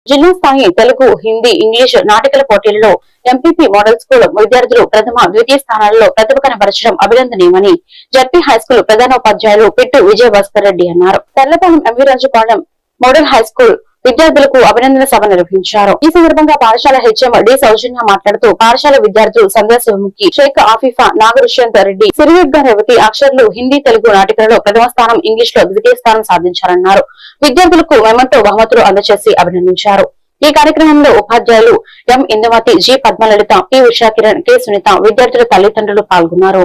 జిల్లా స్థాయి తెలుగు, హిందీ, ఇంగ్లీష్ నాటికల పోటీలలో ఎంపీపీ మోడల్ స్కూల్ విద్యార్థులు ప్రథమ, ద్వితీయ స్థానాలలో ప్రతిభ కనబరచడం అభినందనీయమని జడ్పీ హైస్కూల్ ప్రధానోపాధ్యాయులు పిట్టు విజయభాస్కర్ రెడ్డి అన్నారు. Tarlapalem MV Rajupalem model high school విద్యార్థులకు అభినందన సభ నిర్వహించారు. ఈ సందర్భంగా పాఠశాల హెచ్ఎం డి సౌజన్య మాట్లాడుతూ పాఠశాల విద్యార్థులు సంధ్యా శివముఖి, షేక్ ఆఫీఫా, నాగరుష్యంత్ రెడ్డి, సిరివెడ్గా రేవతి అక్షర్లు హిందీ, తెలుగు నాటికలలో ప్రథమ స్థానం, ఇంగ్లీష్ లో ద్వితీయ స్థానం సాధించారన్నారు. విద్యార్థులకు మెమంటో బహుమతులు అందజేసి అభినందించారు. ఈ కార్యక్రమంలో ఉపాధ్యాయులు M Indumathi, G Padmalalitha, P Ushakiran, K Sunitha, విద్యార్థుల తల్లిదండ్రులు పాల్గొన్నారు.